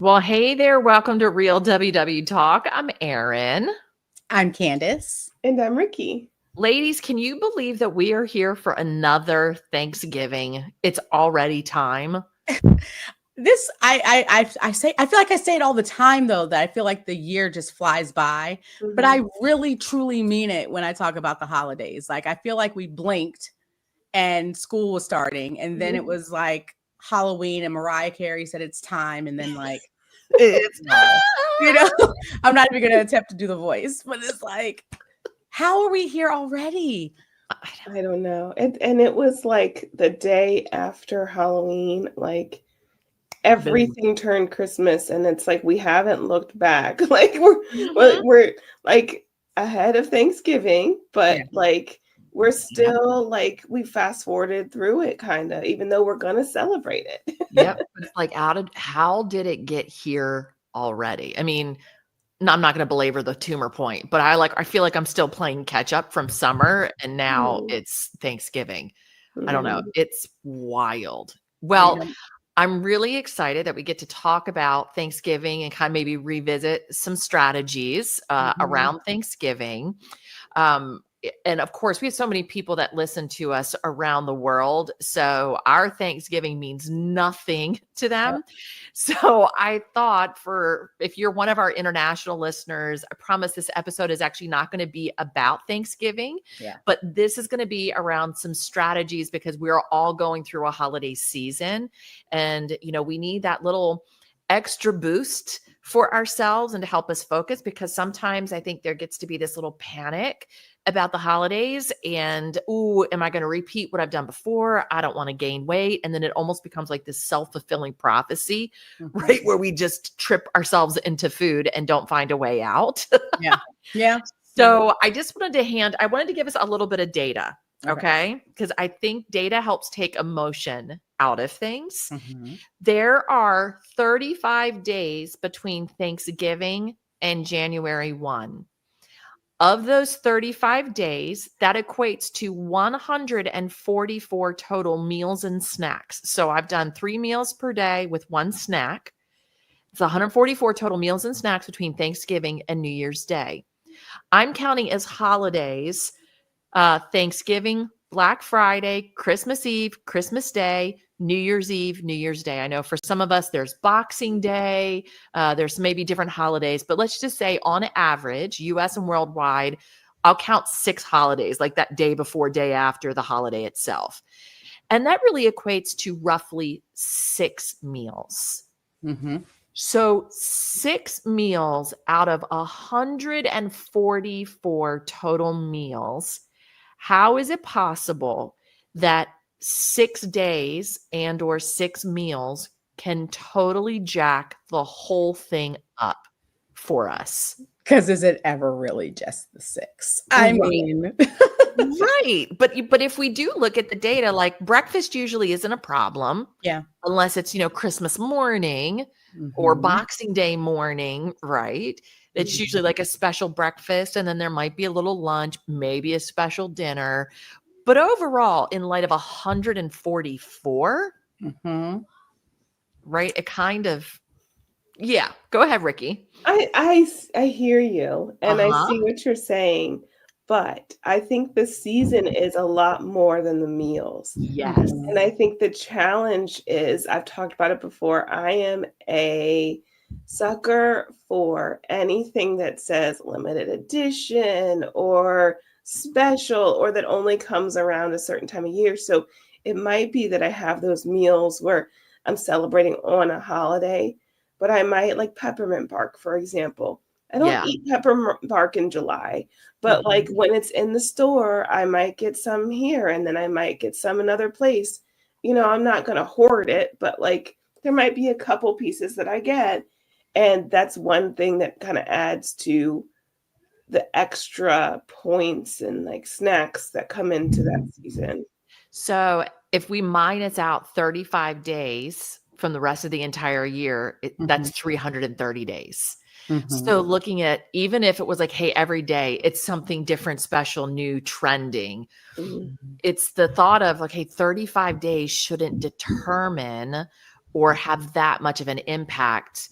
Well, hey there. Welcome to Real WW Talk. I'm Erin. I'm Candace. And I'm Ricky. Ladies, can you believe that we are here for another Thanksgiving? It's already time. This I say I feel like I say it all the time though, that I feel like the year just flies by. But I really truly mean it when I talk about the holidays. Like I feel like we blinked and school was starting, and then it was like Halloween and Mariah Carey said it's time, and then like It's you know, I'm not even gonna attempt to do the voice, but it's like, how are we here already? I don't know. And it was like the day after Halloween, like everything turned Christmas, and it's like we haven't looked back. Like we're like ahead of Thanksgiving, but like we're still like we fast forwarded through it kind of, even though we're gonna celebrate it. Yep. It's like how did it get here already? I mean, no, I'm not going to belabor the tumor point, but I feel like I'm still playing catch up from summer and now it's Thanksgiving. I don't know. It's wild. Well, I'm really excited that we get to talk about Thanksgiving and kind of maybe revisit some strategies around Thanksgiving. And of course, we have so many people that listen to us around the world. So our Thanksgiving means nothing to them. So I thought if you're one of our international listeners, I promise this episode is actually not going to be about Thanksgiving, but this is going to be around some strategies because we're all going through a holiday season. And, we need that little extra boost for ourselves and to help us focus, because sometimes I think there gets to be this little panic about the holidays and, am I going to repeat what I've done before? I don't want to gain weight. And then it almost becomes like this self-fulfilling prophecy, right? Where we just trip ourselves into food and don't find a way out. Yeah. So I wanted to give us a little bit of data. Okay. Because I think data helps take emotion out of things. There are 35 days between Thanksgiving and January 1. Of those 35 days, that equates to 144 total meals and snacks. So I've done 3 meals per day with 1 snack. It's 144 total meals and snacks between Thanksgiving and New Year's Day. I'm counting as holidays, Thanksgiving, Black Friday, Christmas Eve, Christmas Day, New Year's Eve, New Year's Day. I know for some of us, there's Boxing Day. There's maybe different holidays, but let's just say on average, US and worldwide, I'll count 6 holidays, like that day before, day after the holiday itself. And that really equates to roughly 6 meals. So 6 meals out of 144 total meals. How is it possible that 6 days and or 6 meals can totally jack the whole thing up for us? Because is it ever really just the 6? I mean, right. But if we do look at the data, like breakfast usually isn't a problem. Yeah. Unless it's, Christmas morning or Boxing Day morning, right? It's usually like a special breakfast, and then there might be a little lunch, maybe a special dinner. But overall, in light of 144, right? It kind of, go ahead, Ricky. I hear you, and I see what you're saying, but I think the season is a lot more than the meals. Yes. And I think the challenge is, I've talked about it before, I am a sucker for anything that says limited edition or special, or that only comes around a certain time of year. So it might be that I have those meals where I'm celebrating on a holiday, but I might like peppermint bark, for example. I don't eat peppermint bark in July, but like when it's in the store, I might get some here and then I might get some another place. I'm not going to hoard it, but like there might be a couple pieces that I get. And that's one thing that kind of adds to the extra points and like snacks that come into that season. So if we minus out 35 days from the rest of the entire year, that's 330 days. So looking at, even if it was like, hey, every day it's something different, special, new, trending, it's the thought of like, hey, 35 days shouldn't determine or have that much of an impact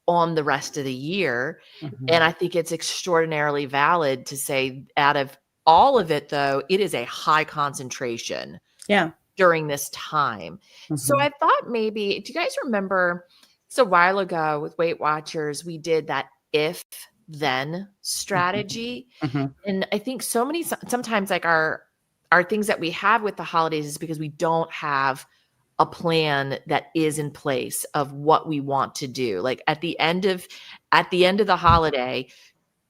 on the rest of the year. Mhm. And I think it's extraordinarily valid to say out of all of it, though, it is a high concentration Yeah. during this time. So Mhm. I thought maybe, do you guys remember it's a while ago with Weight Watchers, we did that if then strategy. Mhm. And I think sometimes like our things that we have with the holidays is because we don't have a plan that is in place of what we want to do. Like at the end of the holiday,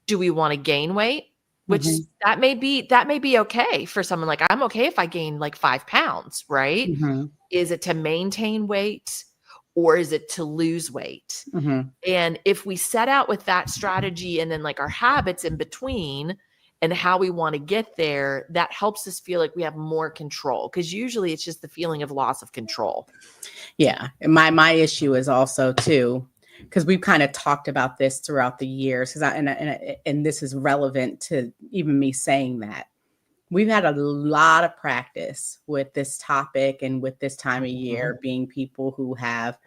do we want to gain weight? Which Mhm. that may be okay for someone. Like I'm okay if I gain like 5 pounds, right? Mhm. Is it to maintain weight or is it to lose weight? Mhm. And if we set out with that strategy and then like our habits in between and how we want to get there, that helps us feel like we have more control. Because usually it's just the feeling of loss of control. Yeah. And my issue is also too, because we've kind of talked about this throughout the years, because and this is relevant to even me saying that. We've had a lot of practice with this topic and with this time of year, being people who have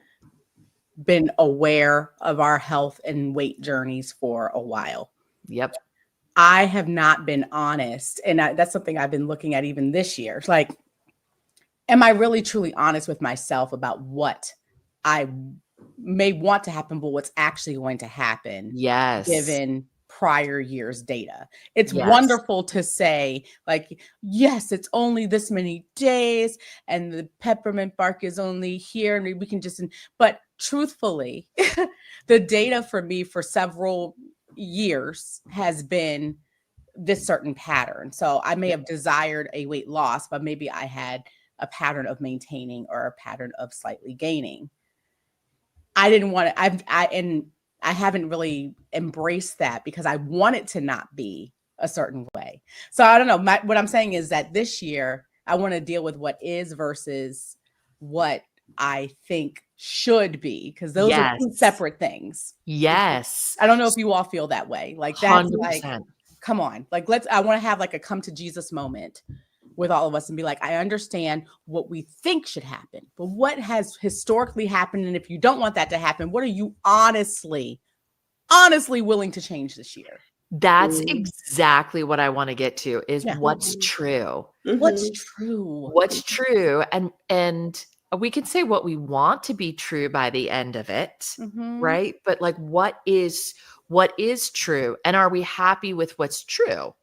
been aware of our health and weight journeys for a while. Yep. I have not been honest. And that's something I've been looking at even this year. It's like, am I really truly honest with myself about what I may want to happen, but what's actually going to happen Yes. given prior year's data? It's Yes. wonderful to say, like, yes, it's only this many days and the peppermint bark is only here and we can just, but truthfully, the data for me for several years has been this certain pattern. So I may have desired a weight loss, but maybe I had a pattern of maintaining or a pattern of slightly gaining. I didn't want to, I haven't really embraced that because I want it to not be a certain way. So I don't know. What I'm saying is that this year I want to deal with what is versus what I think should be, because those are two Yes. separate things. Yes. I don't know if you all feel that way. Like that's 100%. like, come on, like I want to have like a come to Jesus moment with all of us and be like, I understand what we think should happen, but what has historically happened? And if you don't want that to happen, what are you honestly willing to change this year? That's exactly what I want to get to is what's true. What's true? What's true. And we can say what we want to be true by the end of it, right? But like what is true? And are we happy with what's true?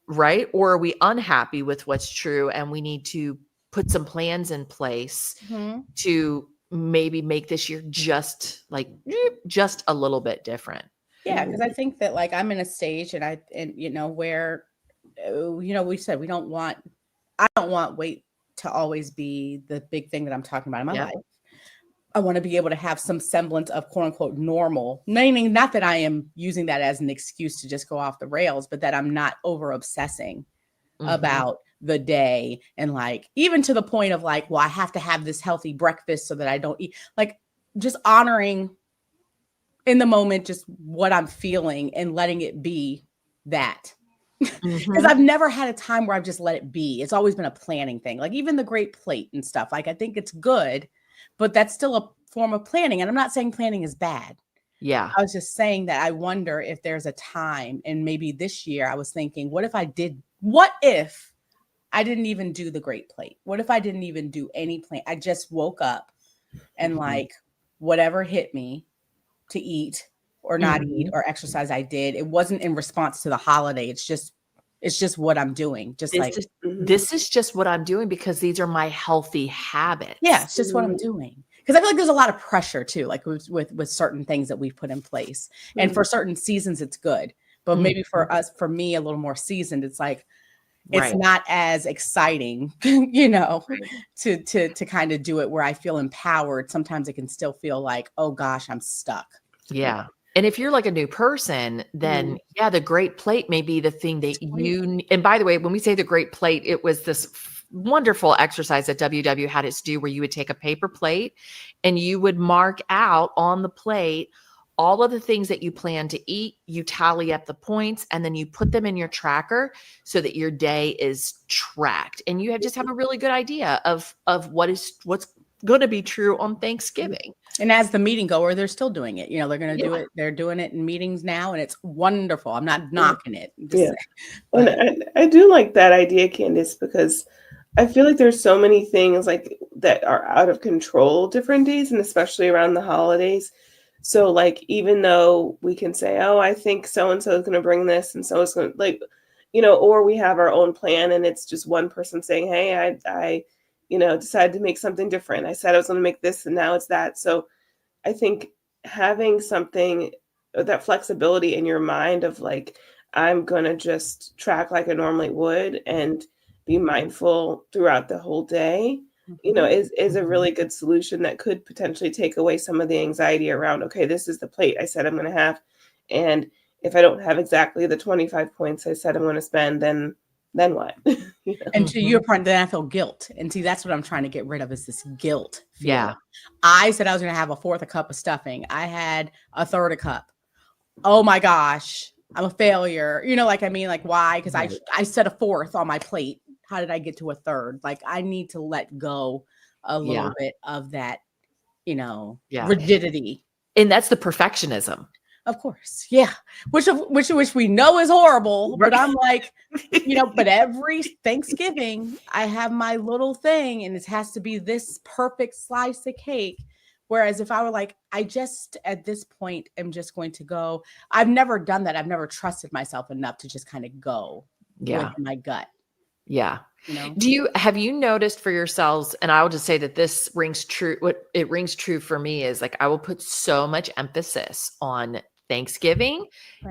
Right? Or are we unhappy with what's true and we need to put some plans in place to maybe make this year just a little bit different? Yeah, because I think that like I'm in a stage and where we said I don't want weight to always be the big thing that I'm talking about in my life. I want to be able to have some semblance of quote unquote normal, meaning not that I am using that as an excuse to just go off the rails, but that I'm not over obsessing about the day. And like, even to the point of like, well, I have to have this healthy breakfast so that I don't eat, like just honoring in the moment, just what I'm feeling and letting it be that. Because I've never had a time where I've just let it be. It's always been a planning thing. Like even the Great Plate and stuff. Like I think it's good, but that's still a form of planning. And I'm not saying planning is bad. Yeah. I was just saying that I wonder if there's a time, and maybe this year I was thinking, what if I didn't even do the Great Plate? What if I didn't even do any plan? I just woke up and like whatever hit me to eat or not eat or exercise I did, it wasn't in response to the holiday. It's just what I'm doing. This is just what I'm doing because these are my healthy habits. Yeah, it's just what I'm doing. Because I feel like there's a lot of pressure too, like with certain things that we've put in place. And for certain seasons, it's good. But maybe for me, a little more seasoned, it's like, it's not as exciting, to kind of do it where I feel empowered. Sometimes it can still feel like, oh gosh, I'm stuck. Yeah. And if you're like a new person, then the Great Plate may be the thing that and by the way, when we say the Great Plate, it was this wonderful exercise that WW had us do where you would take a paper plate and you would mark out on the plate all of the things that you plan to eat, you tally up the points, and then you put them in your tracker so that your day is tracked. And you just have a really good idea of what's going to be true on Thanksgiving. And as the meeting goer, they're still doing it. They're going to do Yeah. it. They're doing it in meetings now, and it's wonderful. I'm not knocking it. I'm just Yeah. saying. And I do like that idea, Candace, because I feel like there's so many things like that are out of control different days, and especially around the holidays. So like, even though we can say, oh, I think so-and-so is going to bring this and so it's going to like, or we have our own plan and it's just one person saying, hey, I decided to make something different. I said I was going to make this and now it's that. So I think having something, that flexibility in your mind of like, I'm going to just track like I normally would and be mindful throughout the whole day, is a really good solution that could potentially take away some of the anxiety around, okay, this is the plate I said I'm going to have. And if I don't have exactly the 25 points I said I'm going to spend, then what? And to your point, then I feel guilt. And see, that's what I'm trying to get rid of is this guilt feeling. Yeah. I said I was going to have a fourth a cup of stuffing. I had a third a cup. Oh my gosh, I'm a failure. Why? Because I set a fourth on my plate. How did I get to a third? Like, I need to let go a little bit of that, rigidity. And that's the perfectionism. Of course. Yeah. Which we know is horrible. But I'm like, but every Thanksgiving I have my little thing and it has to be this perfect slice of cake. Whereas if I were like, I just at this point am just going to go, I've never done that. I've never trusted myself enough to just kind of go with my gut. Yeah. Have you noticed for yourselves, and I will just say that this rings true. What it rings true for me is like, I will put so much emphasis on Thanksgiving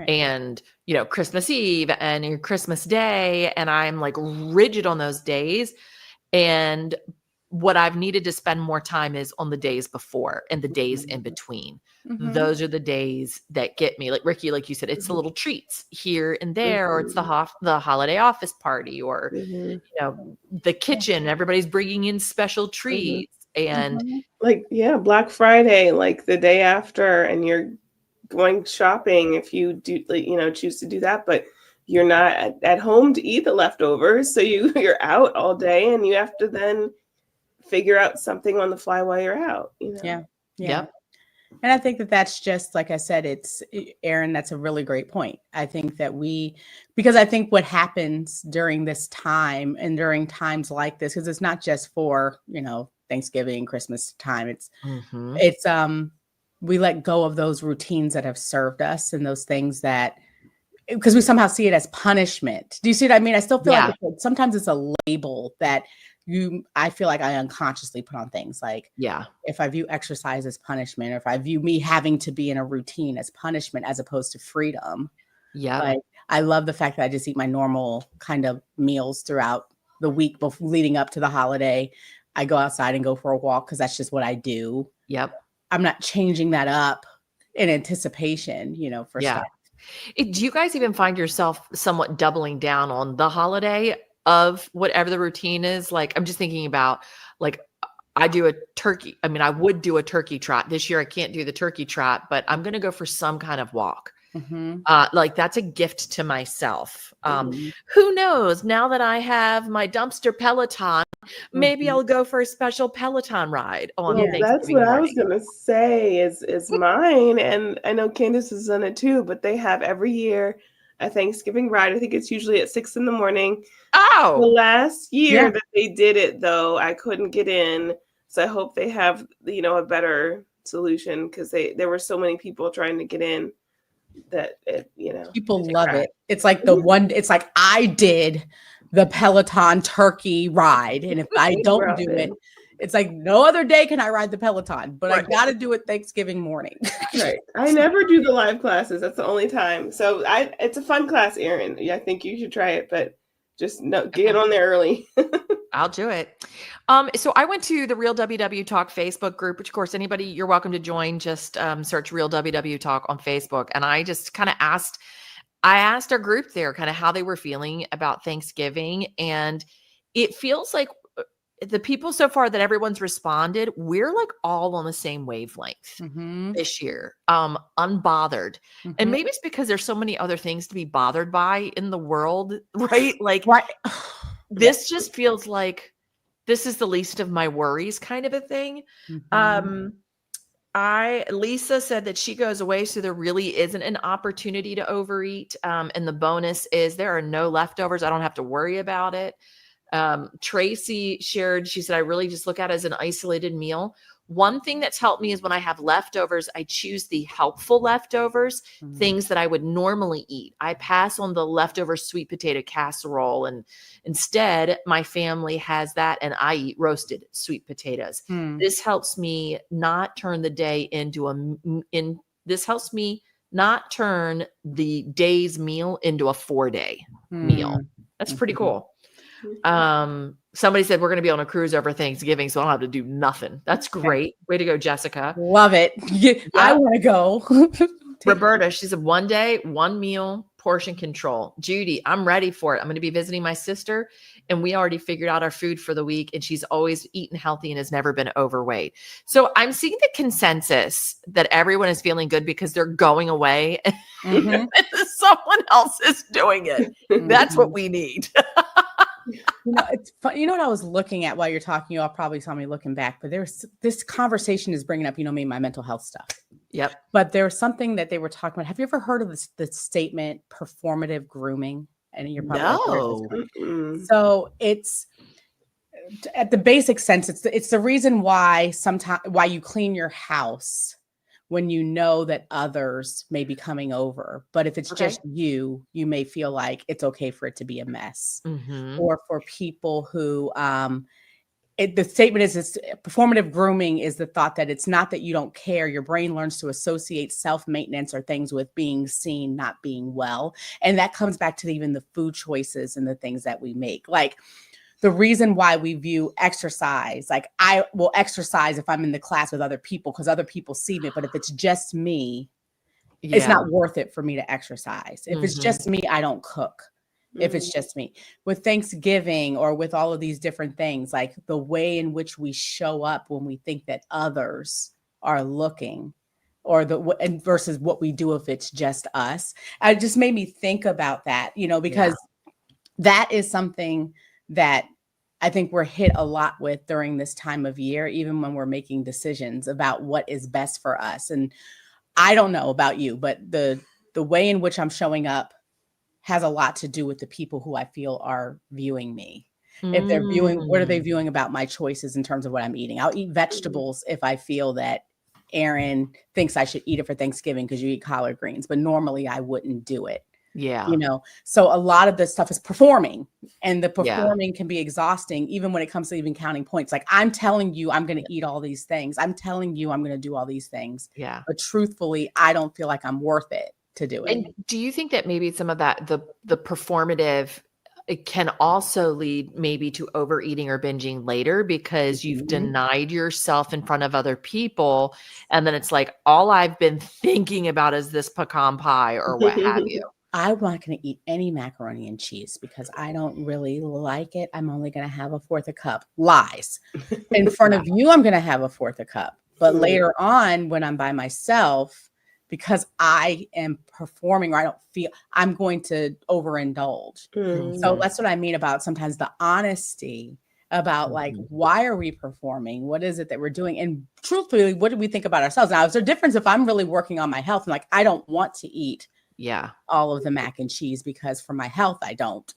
and, Christmas Eve and your Christmas Day. And I'm like rigid on those days. And what I've needed to spend more time is on the days before and the days in between. Mm-hmm. Those are the days that get me. Like Ricky, like you said, it's the little treats here and there, or it's the holiday office party, or the kitchen. Everybody's bringing in special treats, and like Black Friday, like the day after, and you're going shopping if you do, choose to do that, but you're not at home to eat the leftovers, so you're out all day, and you have to then figure out something on the fly while you're out. Yeah. And I think that's just, like I said, it's Erin, that's a really great point. I think that because I think what happens during this time and during times like this, because it's not just for, Thanksgiving, Christmas time, it's we let go of those routines that have served us and those things that, because we somehow see it as punishment. Do you see what I mean? I still feel like sometimes it's a label that I feel like I unconsciously put on things like, if I view exercise as punishment, or if I view me having to be in a routine as punishment, as opposed to freedom. Yeah. Like, I love the fact that I just eat my normal kind of meals throughout the week leading up to the holiday. I go outside and go for a walk because that's just what I do. Yep. I'm not changing that up in anticipation, for stuff. Do you guys even find yourself somewhat doubling down on the holiday of whatever the routine is? Like, I'm just thinking about, like, I do a turkey. I mean, I would do a turkey trot this year. I can't do the turkey trot, but I'm going to go for some kind of walk. Like, that's a gift to myself. Who knows? Now that I have my dumpster Peloton, maybe I'll go for a special Peloton ride on Thanksgiving That's what morning. I was going to say is mine. And I know Candace has done it too, but they have every year a Thanksgiving ride. I think it's usually at 6 a.m. Oh, the last year that they did it, though, I couldn't get in. So I hope they have, a better solution, because there were so many people trying to get in that people love it. It's like it's like I did the Peloton turkey ride, and if I don't do it, it's like no other day can I ride the Peloton, but I got to do it Thanksgiving morning. Right. I never do the live classes. That's the only time. So it's a fun class, Erin. I think you should try it, but just get on there early. I'll do it. So I went to the Real WW Talk Facebook group, which of course, anybody, you're welcome to join. Just search Real WW Talk on Facebook. And I just kind of asked our group there kind of how they were feeling about Thanksgiving. And it feels like the people so far that everyone's responded, we're like all on the same wavelength this year, unbothered. And maybe it's because there's so many other things to be bothered by in the world, right? Like this just feels like this is the least of my worries kind of a thing. Mhm. Lisa said that she goes away, so there really isn't an opportunity to overeat. And the bonus is there are no leftovers. I don't have to worry about it. Tracy shared, she said, I really just look at it as an isolated meal. One thing that's helped me is when I have leftovers, I choose the helpful leftovers, Mhm. things that I would normally eat. I pass on the leftover sweet potato casserole, and instead my family has that and I eat roasted sweet potatoes. Mm. This helps me not turn the day this helps me not turn the day's meal into a 4-day meal. Mm. That's pretty Mhm. cool. Somebody said we're going to be on a cruise over Thanksgiving, so I don't have to do nothing. That's great. Way to go, Jessica. Love it. I Yep. want to go. Roberta, she said 1 day, 1 meal, portion control. Judy, I'm ready for it. I'm going to be visiting my sister, and we already figured out our food for the week, and she's always eaten healthy and has never been overweight. So I'm seeing the consensus that everyone is feeling good because they're going away Mhm. and someone else is doing it. That's what Mhm. we need. It's fun. You know what I was looking at while you're talking? You all probably saw me looking back, but there's this conversation is bringing up, me, my mental health stuff. Yep. But there was something that they were talking about. Have you ever heard of the statement performative grooming? And you're probably like, where's this No. coming? Mm-mm. So it's at the basic sense, it's the reason why why you clean your house when you know that others may be coming over. But if it's Okay. just you may feel like it's okay for it to be a mess. Mhm. Or for people who the statement is it's performative grooming is the thought that it's not that you don't care. Your brain learns to associate self-maintenance or things with being seen, not being well. And that comes back to even the food choices and the things that we make. Like the reason why we view exercise, like I will exercise if I'm in the class with other people because other people see me. But if it's just me, it's Yeah. not worth it for me to exercise. If it's Mhm. just me, I don't cook. If it's just me. With Thanksgiving or with all of these different things, like the way in which we show up when we think that others are looking or and versus what we do if it's just us. It just made me think about that, because that is something that I think we're hit a lot with during this time of year, even when we're making decisions about what is best for us. And I don't know about you, but the way in which I'm showing up has a lot to do with the people who I feel are viewing me. If they're viewing, what are they Mm. viewing about my choices in terms of what I'm eating? I'll eat vegetables if I feel that Aaron thinks I should eat it for Thanksgiving because you eat collard greens, but normally I wouldn't do it. Yeah. So a lot of this stuff is performing, and the Yeah. performing can be exhausting even when it comes to even counting points. Like I'm telling you I'm going to eat all these things. I'm telling you I'm going to do all these things. Yeah. But truthfully, I don't feel like I'm worth it to do it. And do you think that maybe some of that, the performative, it can also lead maybe to overeating or binging later because you've Mhm. denied yourself in front of other people. And then it's like, all I've been thinking about is this pecan pie or what have you. I'm not going to eat any macaroni and cheese because I don't really like it. I'm only going to have a fourth a cup. Lies. In front of you, I'm going to have a fourth a cup. But Right. later on, when I'm by myself, because I am performing or I don't feel, I'm going to overindulge. So that's what I mean about sometimes the honesty about like, Mhm. why are we performing? What is it that we're doing? And truthfully, what do we think about ourselves? Now, is there a difference if I'm really working on my health and like, I don't want to eat Yeah. all of the mac and cheese because for my health, I don't.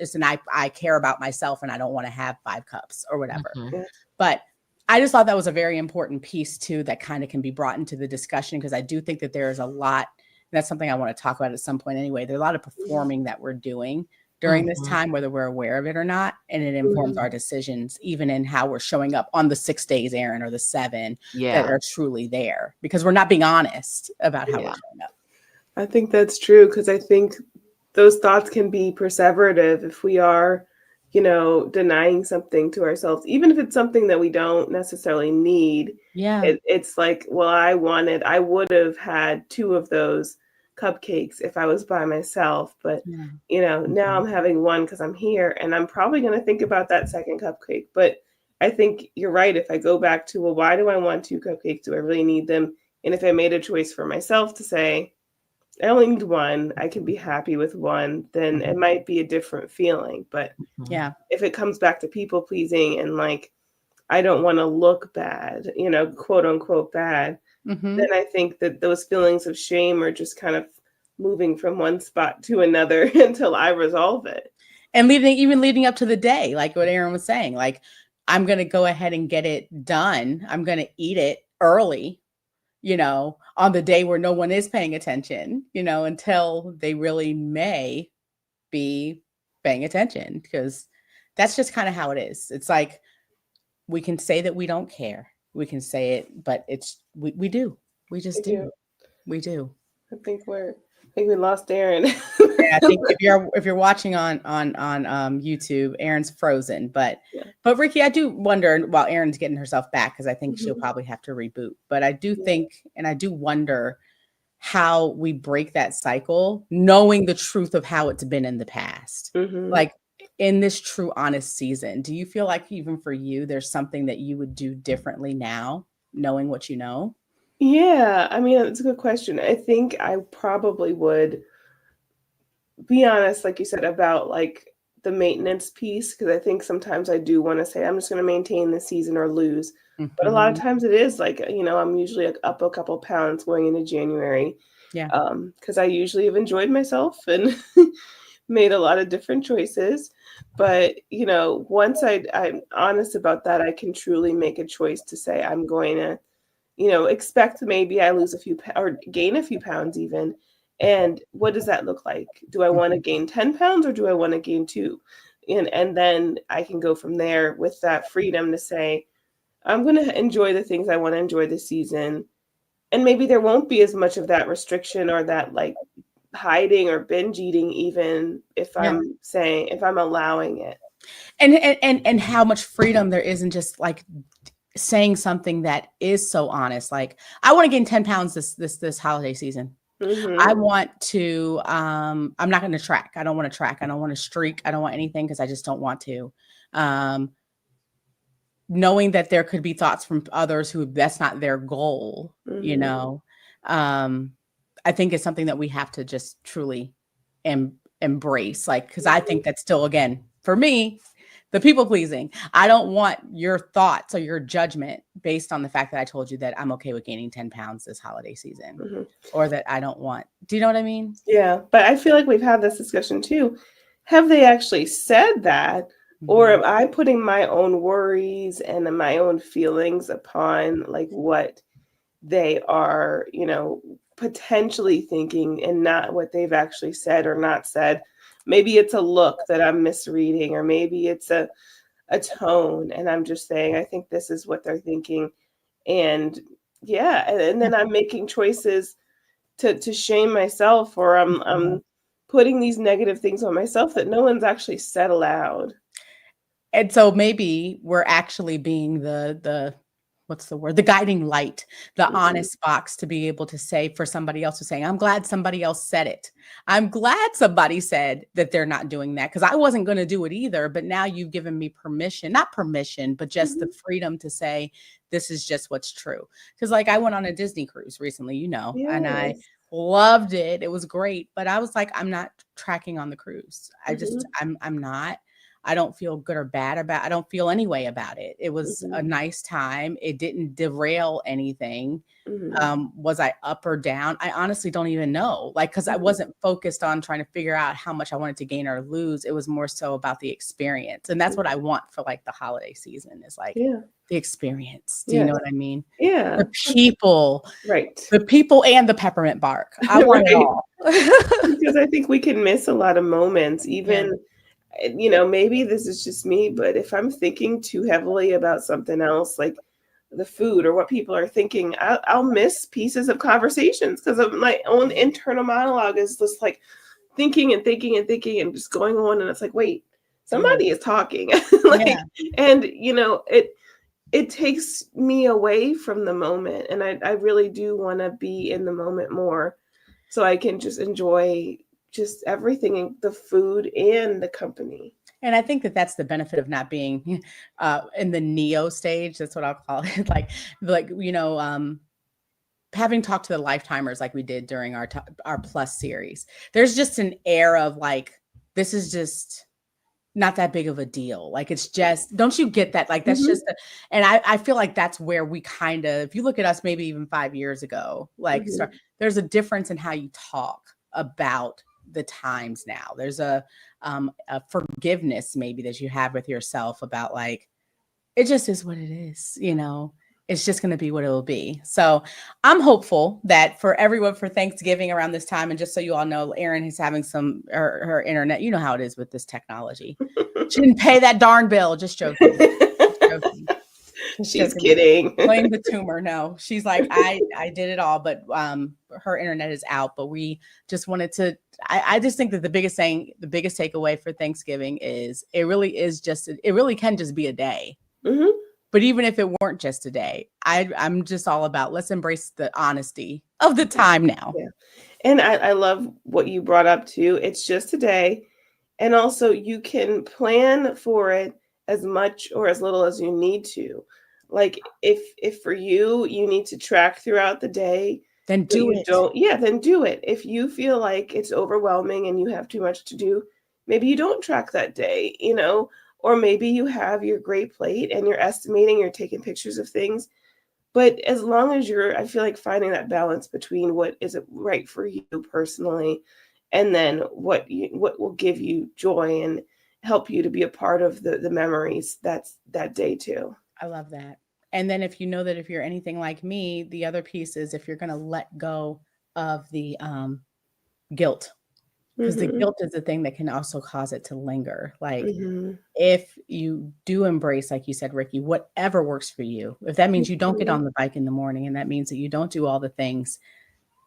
I care about myself and I don't want to have 5 cups or whatever. Mhm. But I just thought that was a very important piece too that kind of can be brought into the discussion because I do think that there is a lot, and that's something I want to talk about at some point anyway. There's a lot of performing that we're doing during this Mhm. time, whether we're aware of it or not, and it informs our decisions, even in how we're showing up on the 6 days, Aaron, or the 7 that Yeah. are truly there because we're not being honest about how we're Yeah. showing up. I think that's true because I think those thoughts can be perseverative if we are, denying something to ourselves, even if it's something that we don't necessarily need. Yeah. It's like, well, I would have had 2 of those cupcakes if I was by myself, but now I'm having 1 because I'm here, and I'm probably going to think about that second cupcake. But I think you're right. If I go back to, well, why do I want 2 cupcakes? Do I really need them? And if I made a choice for myself to say, I only need 1, I can be happy with 1, then it might be a different feeling. But Mhm. Yeah. if it comes back to people pleasing and like I don't want to look bad, quote unquote bad, Mhm. then I think that those feelings of shame are just kind of moving from one spot to another until I resolve it. And leading up to the day, like what Aaron was saying, like, I'm gonna go ahead and get it done. I'm gonna eat it early, on the day where no one is paying attention, until they really may be paying attention, because that's just kind of how it is. It's like we can say that we don't care. We can say it, but we do. We I just do. do. We do. I think we lost Aaron. Yeah, I think if you're watching on YouTube, Erin's frozen. But Yeah. but Ricky, I do wonder while Erin's getting herself back, because I think she'll Mhm. probably have to reboot. But I do Yeah. think, and I do wonder how we break that cycle, knowing the truth of how it's been in the past. Mhm. Like in this true honest season, do you feel like even for you, there's something that you would do differently now, knowing what you know? Yeah, I mean, it's a good question. I think I probably would be honest, like you said, about like the maintenance piece, because I think sometimes I do want to say I'm just going to maintain the season or lose. But a lot of Mhm. times it is like, I'm usually like up a couple pounds going into January, Yeah. because I usually have enjoyed myself and made a lot of different choices. But, once I'm honest about that, I can truly make a choice to say I'm going to, expect maybe I lose a few or gain a few pounds even. And what does that look like? Do I want to Mhm. gain 10 pounds or do I want to gain 2? And then I can go from there with that freedom to say, I'm going to enjoy the things I want to enjoy this season. And maybe there won't be as much of that restriction or that like hiding or binge eating, even Yeah. if I'm allowing it. And how much freedom there is in just like saying something that is so honest. Like, I want to gain 10 pounds this holiday season. I Hmm. want to I'm not going to track. I don't want to track. I don't want to streak. I don't want anything, because I just don't want to. Um Knowing that there could be thoughts from others who that's not their goal, Hmm. um I think it's something that we have to just truly embrace, like, because I think that's still, again, for me, the people pleasing. I don't want your thoughts or your judgment based on the fact that I told you that I'm okay with gaining 10 pounds this holiday season, Hmm. or that I don't want. Do you know what I mean? Yeah, but I feel like we've had this discussion too. Have they actually said that? Or Mhm. am I putting my own worries and my own feelings upon like what they are, potentially thinking and not what they've actually said or not said? Maybe it's a look that I'm misreading, or maybe it's a tone, and I'm just saying, I think this is what they're thinking. And yeah, and Yeah. then I'm making choices to shame myself, or I'm putting these negative things on myself that no one's actually said aloud. And so maybe we're actually being the what's the word? The guiding light, the Mhm, honest box, to be able to say for somebody else who's saying, I'm glad somebody else said it. I'm glad somebody said that they're not doing that, because I wasn't going to do it either. But now you've given me permission, not permission, but just the mhm. freedom to say, this is just what's true. Because, like, I went on a Disney cruise recently, and I Yes. loved it. It was great. But I was like, I'm not tracking on the cruise. Mhm, I'm not. I don't feel good or bad about I don't feel any way about it. It was a mhm, nice time. It didn't derail anything. mhm, Was I up or down? I honestly don't even know. Like, because I mhm. wasn't focused on trying to figure out how much I wanted to gain or lose. It was more so about the experience. And that's what I want for like the holiday season, is like Yeah, the experience. Do you know yes, what I mean? yeah, The people, right, the people and the peppermint bark. I want it right, all. because I think we can miss a lot of moments, Yeah. even, maybe this is just me, but if I'm thinking too heavily about something else, like the food or what people are thinking, I'll miss pieces of conversations because of my own internal monologue is just like thinking and thinking and thinking and just going on. And it's like, wait, Yeah. somebody is talking. Yeah. Like, and it takes me away from the moment. And I really do want to be in the moment more so I can just enjoy just everything, the food and the company. And I think that that's the benefit of not being in the neo stage. That's what I'll call it. Like having talked to the lifetimers like we did during our plus series. There's just an air of like, this is just not that big of a deal. Like, it's just, don't you get that? Like, that's Mhm. just, and I feel like that's where we kind of, if you look at us, maybe even 5 years ago, like, Mhm. there's a difference in how you talk about the times now. There's a forgiveness maybe that you have with yourself about, like, it just is what it is, you know. It's just going to be what it will be. So I'm hopeful that for everyone for Thanksgiving around this time, and just so you all know, Erin is having her internet. You know how it is with this technology. She didn't pay that darn bill. Just joking. Just joking. Just She's joking. kidding. Blame the tumor. No, she's like, I did it all, but her internet is out. But we just wanted to. I just think that the biggest takeaway for Thanksgiving is it really can just be a day. Mhm. But even if it weren't just a day, I'm just all about, let's embrace the honesty of the time now. Yeah. And I love what you brought up too. It's just a day. And also you can plan for it as much or as little as you need to. Like if for you need to track throughout the day, Then but do you it. don't, yeah, then do it. If you feel like it's overwhelming and you have too much to do, maybe you don't track that day, you know, or maybe you have your great plate and you're estimating, you're taking pictures of things. But as long as I feel like finding that balance between what is it right for you personally, and then what will give you joy and help you to be a part of the memories that's that day too. I love that. And then if you know that if you're anything like me, the other piece is if you're going to let go of the guilt, because the Mhm. guilt is the thing that can also cause it to linger. Like, Mhm. if you do embrace, like you said, Ricky, whatever works for you, if that means you don't get Mhm. on the bike in the morning, and that means that you don't do all the things,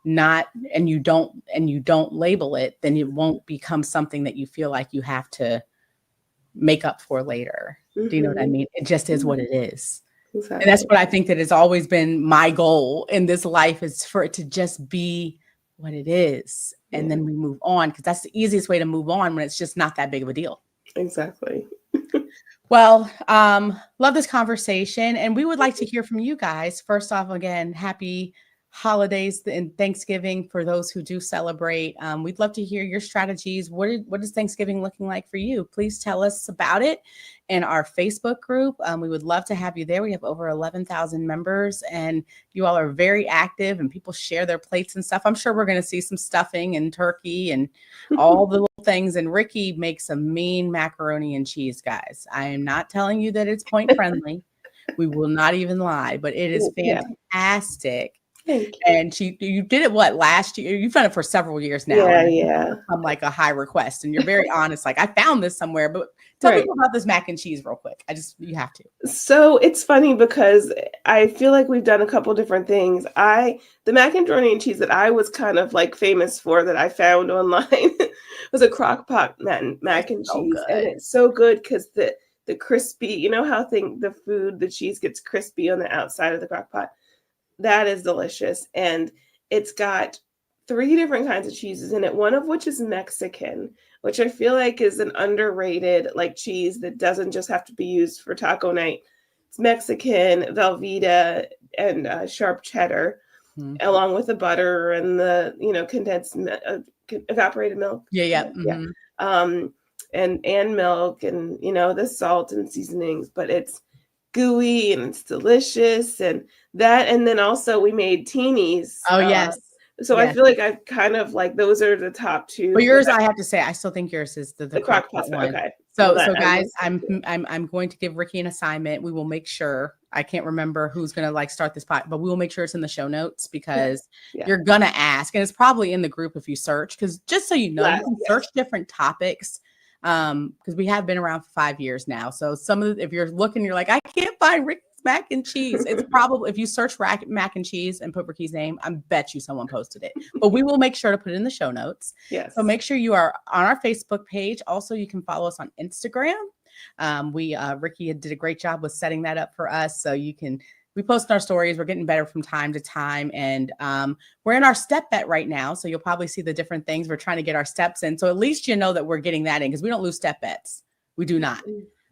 not, and you don't label it, then it won't become something that you feel like you have to make up for later. Do you know what I Mhm. mean? It just is what Mhm. it is. And that's Exactly. what I think that has always been my goal in this life, is for it to just be what it is. And Yeah, then we move on, because that's the easiest way to move on when it's just not that big of a deal. exactly. Well, love this conversation, and we would like to hear from you guys. First off, again, happy holidays and Thanksgiving for those who do celebrate. We'd love to hear your strategies. What is Thanksgiving looking like for you? Please tell us about it in our Facebook group. We would love to have you there. We have over 11,000 members, and you all are very active, and people share their plates and stuff. I'm sure we're going to see some stuffing and turkey and all the little things. And Ricky makes a mean macaroni and cheese, guys. I am not telling you that it's point friendly. We will not even lie, but it is Yeah. fantastic. Thank you. And you did it last year? You've done it for several years now, Yeah, and it's yeah. become like a high request. And you're very honest. Like, I found this somewhere, but tell Right. people about this mac and cheese real quick. You have to. So it's funny because I feel like we've done a couple different things. The macaroni and cheese that I was kind of like famous for that I found online was a crock pot mac and So cheese. And good. it's so good because the crispy, you know how the cheese gets crispy on the outside of the crock pot. That is delicious. And it's got three different kinds of cheeses in it, one of which is Mexican, which I feel like is an underrated like cheese that doesn't just have to be used for taco night. It's Mexican, Velveeta, and sharp cheddar, Mhm. along with the butter and the condensed evaporated milk. Yeah. Yeah. Mhm. Um, and milk and the salt and seasonings, but it's gooey and it's delicious and then also we made teenies. Oh, yes. So I Yes. feel like I kind of like those are the top two. But yours, I have to say, I still think yours is the The crock crock pot pot's one. okay. So, Well, that I guys, will. I'm going to give Ricky an assignment. We will make sure. I can't remember who's going to like start this pot, but we will make sure it's in the show notes, because Yeah. you're gonna ask, and it's probably in the group if you search. Because just so you know, you can search different topics. Because we have been around for 5 years now. So if you're looking, you're like, I can't find Ricky's mac and cheese. It's probably, if you search mac and cheese and put Ricky's name, I bet you someone posted it. But we will make sure to put it in the show notes. Yes. So make sure you are on our Facebook page. Also, you can follow us on Instagram. Ricky did a great job with setting that up for us. So we post our stories. We're getting better from time to time. And we're in our step bet right now. So you'll probably see the different things. We're trying to get our steps in. So at least you know that we're getting that in, because we don't lose step bets. We do not.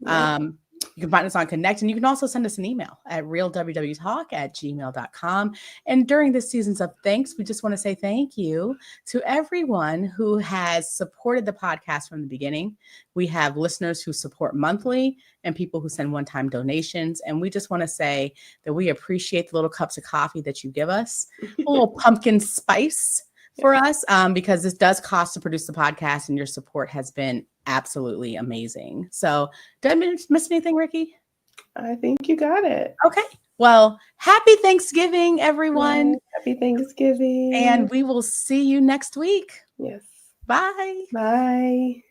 Right. You can find us on Connect, and you can also send us an email at realwwtalk@gmail.com. And during this seasons of thanks, we just want to say thank you to everyone who has supported the podcast from the beginning. We have listeners who support monthly and people who send one-time donations. And we just want to say that we appreciate the little cups of coffee that you give us, a little pumpkin spice for us, because this does cost to produce the podcast, and your support has been absolutely amazing. So did I miss anything, Ricky? I think you got it. Okay. Well, happy Thanksgiving, everyone. Yes, happy Thanksgiving. And we will see you next week. Yes. Bye. Bye.